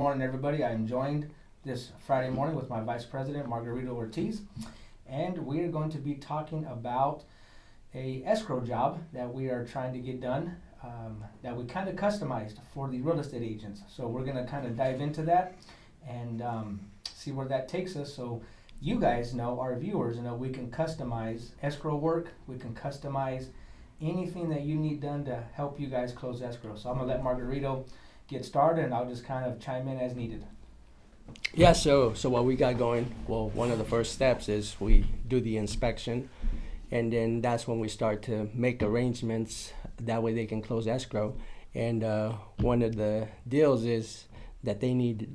Morning, everybody. I am joined this Friday morning with my Vice President, Margarito Ortiz, and we are going to be talking about a escrow job that we are trying to get done that we kind of customized for the real estate agents. So we're going to kind of dive into that and see where that takes us. So you guys know, our viewers know, we can customize escrow work. We can customize anything that you need done to help you guys close escrow. So I'm going to let Margarito get started, and I'll just kind of chime in as needed. Yeah, so what we got going, well, one of the first steps is we do the inspection, and then that's when we start to make arrangements. That way they can close escrow. And one of the deals is that the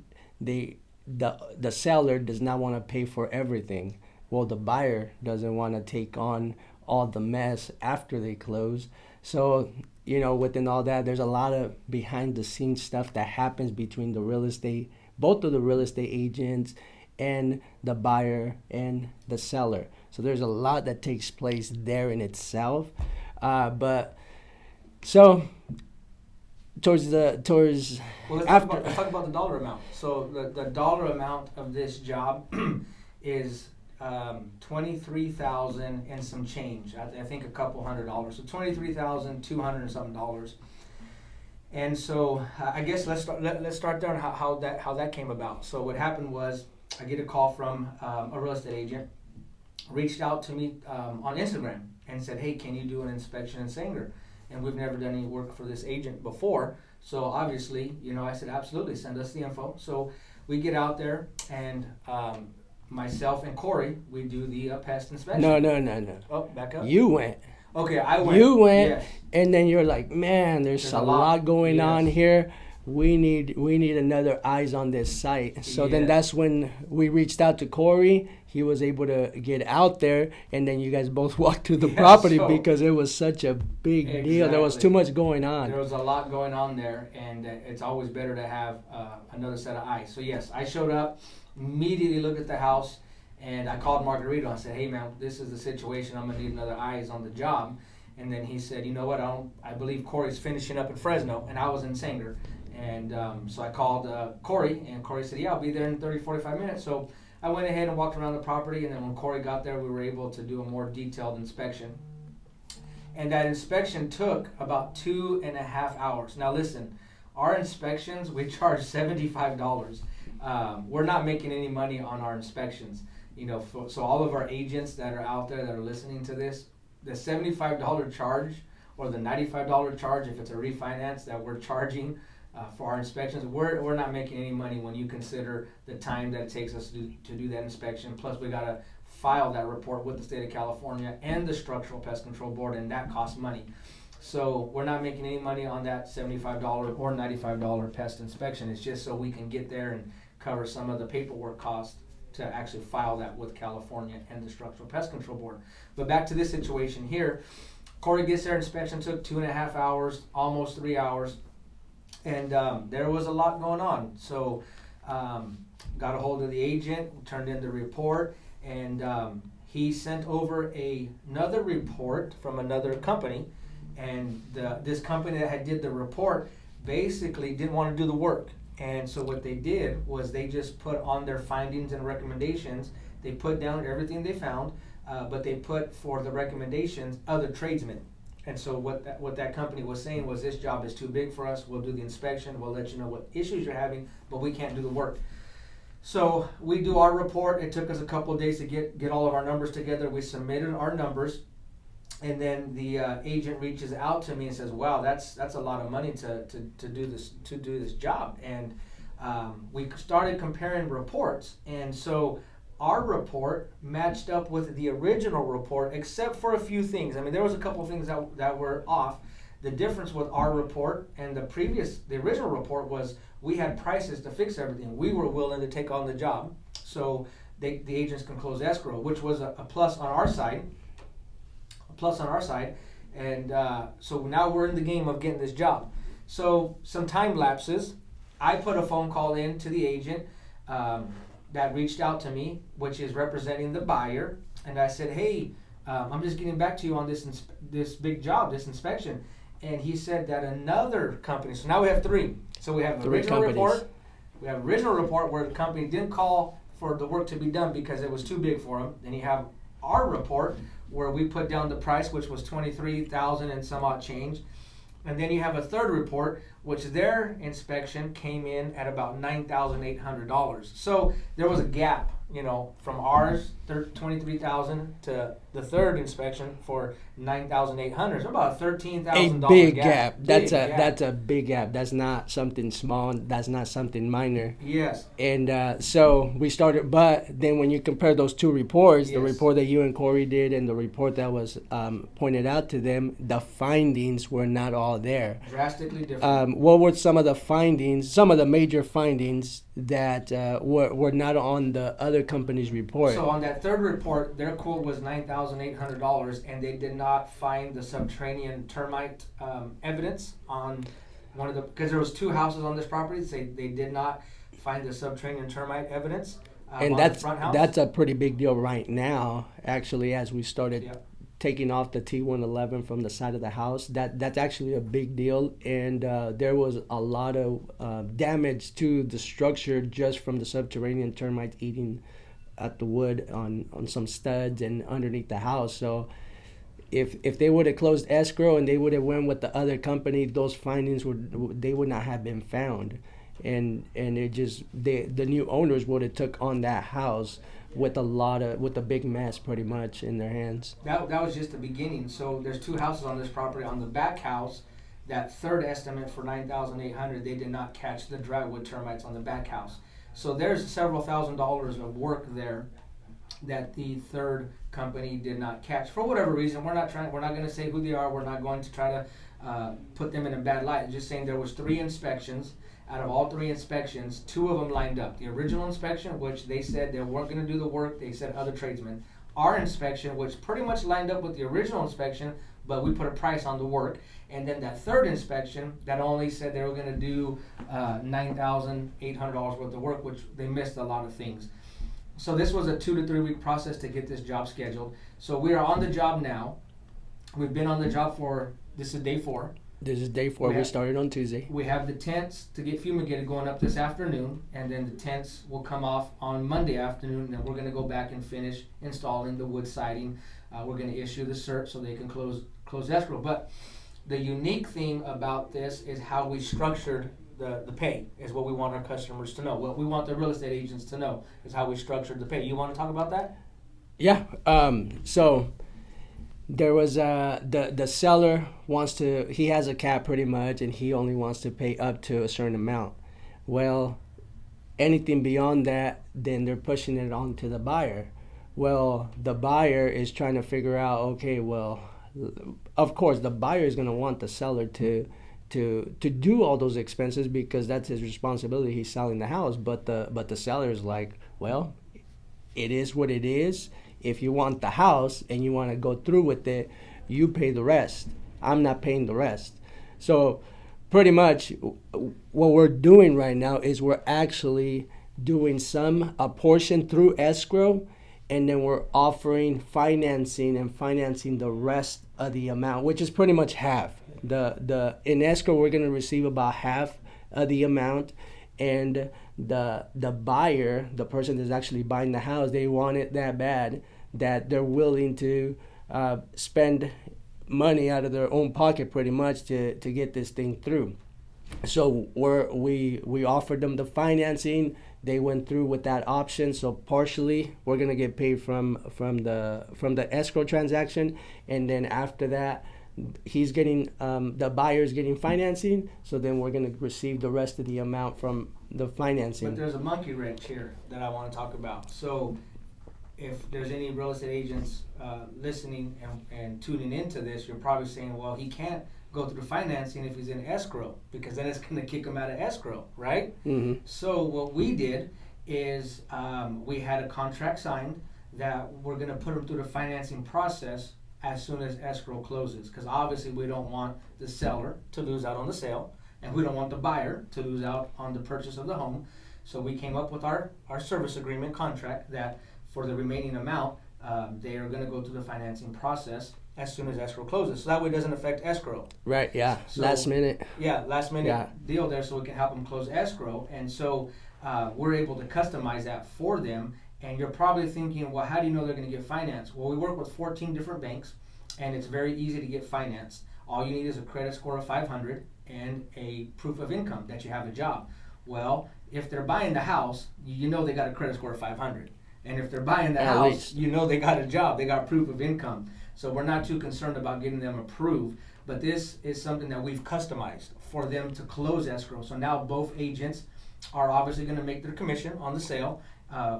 seller does not want to pay for everything. Well, the buyer doesn't want to take on all the mess after they close. So, within all that, there's a lot of behind the scenes stuff that happens between both of the real estate agents and the buyer and the seller. So there's a lot that takes place there in itself. But so towards Well, let's talk about the dollar amount. So the dollar amount of this job is $23,000 and some change. I think a couple $100. So $23,200 and something dollars. And so I guess let's start there on how that came about. So what happened was I get a call from a real estate agent, reached out to me on Instagram and said, "Hey, can you do an inspection in Sanger?" And we've never done any work for this agent before. So obviously, I said, absolutely, send us the info. So we get out there, and myself and Corey, we do the pest inspection. No. Oh, back up. You went. Okay, I went. You went, yes. And then you're like, man, there's a lot going on here. We need another eyes on this site. So then that's when we reached out to Corey. He was able to get out there, and then you guys both walked to the property because it was such a big deal. There was too much going on. There was a lot going on there, and it's always better to have another set of eyes. So yes, I showed up, immediately looked at the house, and I called Margarito and said, "Hey man, this is the situation. I'm gonna need another eyes on the job." And then he said, "You know what? I believe Corey's finishing up in Fresno, and I was in Sanger." And so I called Corey, and Corey said, "Yeah, I'll be there in 30, 45 minutes." So I went ahead and walked around the property, and then when Corey got there, we were able to do a more detailed inspection. And that inspection took about 2.5 hours. Now listen, our inspections, we charge $75. We're not making any money on our inspections. So all of our agents that are out there that are listening to this, the $75 charge or the $95 charge, if it's a refinance that we're charging for our inspections, we're not making any money when you consider the time that it takes us to do that inspection. Plus, we got to file that report with the state of California and the Structural Pest Control Board, and that costs money. So we're not making any money on that $75 or $95 pest inspection. It's just so we can get there and cover some of the paperwork costs to actually file that with California and the Structural Pest Control Board. But back to this situation here, Corey gets there, inspection took 2.5 hours, almost 3 hours. And there was a lot going on. So got a hold of the agent, turned in the report, and he sent over another report from another company. And this company that did the report basically didn't want to do the work. And so what they did was they just put on their findings and recommendations. They put down everything they found, but they put for the recommendations other tradesmen. And so what that company was saying was, this job is too big for us. We'll do the inspection. We'll let you know what issues you're having, but we can't do the work. So we do our report. It took us a couple of days to get all of our numbers together. We submitted our numbers, and then the agent reaches out to me and says, "Wow, that's a lot of money to do this job." And we started comparing reports, and so our report matched up with the original report, except for a few things. I mean, there was a couple of things that were off. The difference with our report and the original report was we had prices to fix everything. We were willing to take on the job, so the agents can close escrow, which was a plus on our side. And so now we're in the game of getting this job. So some time lapses. I put a phone call in to the agent that reached out to me, which is representing the buyer, and I said, "Hey, I'm just getting back to you on this big job, this inspection." And he said that another company, so now we have three. So we have the original report, We have original report where the company didn't call for the work to be done because it was too big for them. Then you have our report where we put down the price, which was $23,000 and some odd change. And then you have a third report, which their inspection came in at about $9,800. So there was a gap, from ours, $23,000 to the third inspection for $9,800. So about a $13,000 A big gap. Big That's a big gap. That's not something small. That's not something minor. Yes. And so we started, but then when you compare those two reports, the Yes. report that you and Corey did and the report that was pointed out to them, the findings were not all there. Drastically different. What were some of the findings, some of the major findings that were not on the other company's report? So on that third report, their quote was $9,800, and they did not find the subterranean termite evidence on one of the, because there was two houses on this property. They did not find the subterranean termite evidence And on the front house. that's a pretty big deal right now, actually, as we started Yep. taking off the T111 from the side of the house. That's actually a big deal, and there was a lot of damage to the structure just from the subterranean termites eating at the wood on some studs and underneath the house. So if they would have closed escrow and they would have went with the other company, those findings would not have been found, and it just the new owners would have took on that house with a big mess pretty much in their hands. That was just the beginning. So there's two houses on this property. On the back house, that third estimate for $9,800, they did not catch the drywood termites on the back house. So there's several $1,000s of work there that the third company did not catch for whatever reason. We're not going to say who they are. We're not going to try to put them in a bad light. Just saying there was 3 inspections. Out of all 3 inspections, 2 of them lined up. The original inspection, which they said they weren't going to do the work, they said other tradesmen. Our inspection, which pretty much lined up with the original inspection, but we put a price on the work. And then that third inspection, that only said they were going to do $9,800 worth of work, which they missed a lot of things. So this was a 2 to 3 week process to get this job scheduled. So we are on the job now. We've been on the job this is day 4. This is day 4. We started on Tuesday. We have the tents to get fumigated going up this afternoon, and then the tents will come off on Monday afternoon, and then we're going to go back and finish installing the wood siding. We're going to issue the cert so they can close escrow. But the unique thing about this is how we structured the pay, is what we want our customers to know. What we want the real estate agents to know is how we structured the pay. You want to talk about that? Yeah. So there was the seller he has a cap pretty much, and he only wants to pay up to a certain amount. Well, anything beyond that, then they're pushing it on to the buyer. Well, the buyer is trying to figure out, okay, well, of course the buyer is going to want the seller to do all those expenses because that's his responsibility. He's selling the house, but the seller is like, well, it is what it is. If you want the house and you want to go through with it, you pay the rest. I'm not paying the rest. So pretty much what we're doing right now is we're actually doing a portion through escrow, and then we're offering financing and financing the rest of the amount, which is pretty much half. In escrow, we're going to receive about half of the amount, and the buyer, the person that's actually buying the house, they want it that bad that they're willing to spend money out of their own pocket pretty much to get this thing through. So we offered them the financing. They went through with that option. So partially we're gonna get paid from the escrow transaction, and then after that, he's getting the buyer's getting financing. So then we're gonna receive the rest of the amount from the financing. But there's a monkey wrench here that I want to talk about. So if there's any real estate agents listening and tuning into this, you're probably saying, well, he can't go through the financing if he's in escrow, because then it's going to kick him out of escrow, right? Mm-hmm. So what we did is we had a contract signed that we're going to put him through the financing process as soon as escrow closes, because obviously we don't want the seller to lose out on the sale, and we don't want the buyer to lose out on the purchase of the home. So we came up with our service agreement contract that for the remaining amount, they are going to go through the financing process as soon as escrow closes. So that way it doesn't affect escrow. Right, yeah. So, last minute deal there, so we can help them close escrow. And so we're able to customize that for them. And you're probably thinking, well, how do you know they're going to get financed? Well, we work with 14 different banks, and it's very easy to get financed. All you need is a credit score of 500 and a proof of income that you have a job. Well, if they're buying the house, you know they got a credit score of 500. And if they're buying the house, you know they got a job, they got proof of income. So we're not too concerned about getting them approved. But this is something that we've customized for them to close escrow. So now both agents are obviously going to make their commission on the sale.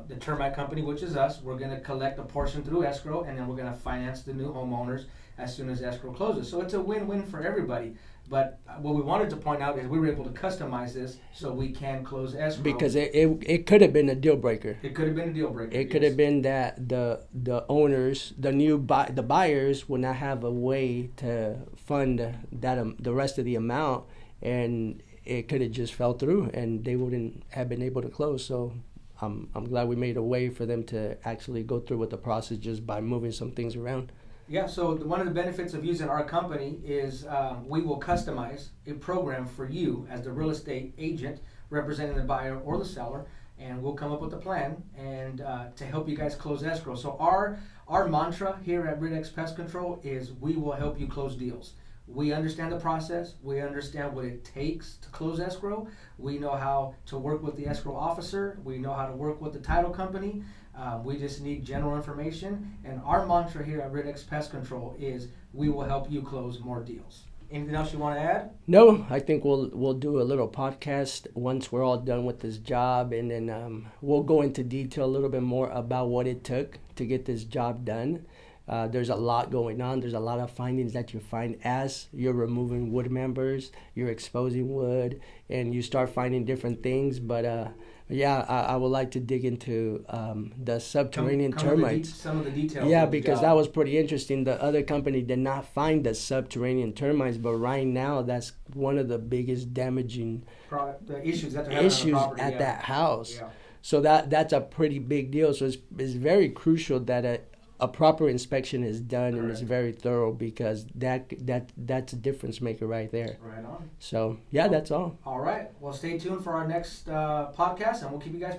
The termite company, which is us, we're going to collect a portion through escrow, and then we're going to finance the new homeowners as soon as escrow closes. So it's a win-win for everybody. But what we wanted to point out is we were able to customize this so we can close escrow. Because it could have been a deal breaker. It could have been a deal breaker. It could have been that the owners, the buyers would not have a way to fund the rest of the amount, and it could have just fell through, and they wouldn't have been able to close. So I'm glad we made a way for them to actually go through with the process just by moving some things around. Yeah, so one of the benefits of using our company is we will customize a program for you as the real estate agent representing the buyer or the seller, and we'll come up with a plan and to help you guys close escrow. So our mantra here at Rid X Pest Control is we will help you close deals. We understand the process. We understand what it takes to close escrow. We know how to work with the escrow officer. We know how to work with the title company. We just need general information. And our mantra here at Rid X Pest Control is we will help you close more deals. Anything else you want to add? No, I think we'll do a little podcast once we're all done with this job, and then we'll go into detail a little bit more about what it took to get this job done. There's a lot going on. There's a lot of findings that you find as you're removing wood members, you're exposing wood, and you start finding different things. But I would like to dig into the subterranean termites. Some of the details. Yeah, because that was pretty interesting. The other company did not find the subterranean termites, but right now that's one of the biggest damaging issues that at that house. Yeah. So that's a pretty big deal. So it's very crucial that a proper inspection is done. Correct. And it's very thorough, because that's a difference maker right there. Right on. So that's all. All right. Well, stay tuned for our next podcast, and we'll keep you guys